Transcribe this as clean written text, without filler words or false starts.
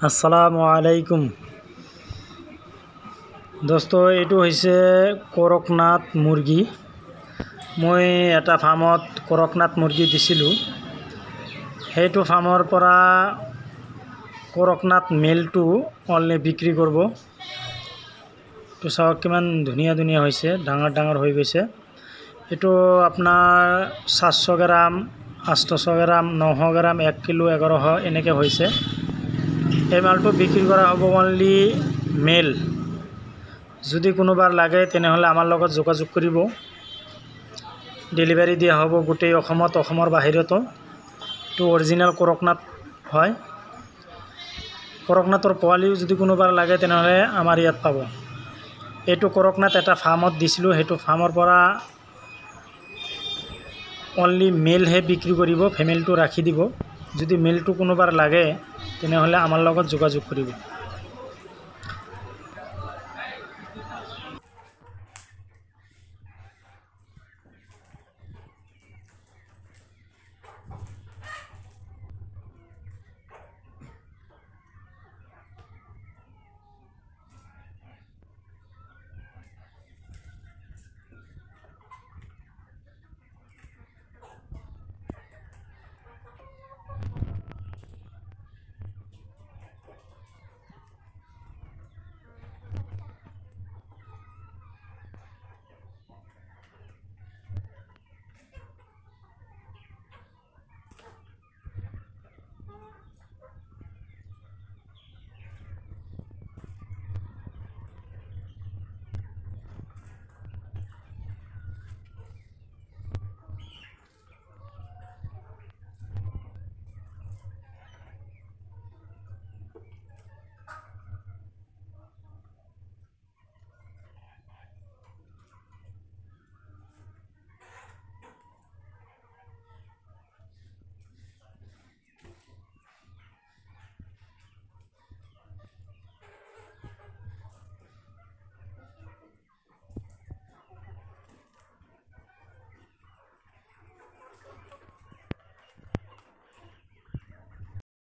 আসসালামু আলাইকুম দোস্ত, এইটো হৈছে কৰকনাথ মুৰ্গী। মই এটা ফাৰ্মত কৰকনাথ মুৰ্গী দিছিলোঁ। সেইটো ফাৰ্মৰ পৰা কৰকনাথ মেলটো অনলি বিক্ৰী কৰিব। তো চাওক কিমান ধুনীয়া ধুনীয়া হৈছে, ডাঙৰ ডাঙৰ হৈ গৈছে। এইটো আপোনাৰ 700 গ্ৰাম, 800 গ্ৰাম, 900 গ্ৰাম, 1 কিলো, 1100 এনেকৈ হৈছে। এই মালটো বিক্ৰী কৰা হ'ব অনলি মেল। যদি কোনোবাৰ লাগে তেনেহ'লে আমাৰ লগত যোগাযোগ কৰিব। ডেলিভাৰী দিয়া হ'ব গোটেই অসমত, অসমৰ বাহিৰতো। তো অৰিজিনেল কৰকনাথ হয়। কৰকনাথৰ পোৱালিও যদি কোনোবাৰ লাগে তেনেহ'লে আমাৰ ইয়াত পাব। এইটো কৰকনাথ এটা ফাৰ্মত দিছিলোঁ, সেইটো ফাৰ্মৰ পৰা অনলি মেলহে বিক্ৰী কৰিব, ফিমেলটো ৰাখি দিব। যদি মেলটো কোনোবাৰ লাগে তেনেহ'লে আমাৰ লগত যোগাযোগ কৰিব।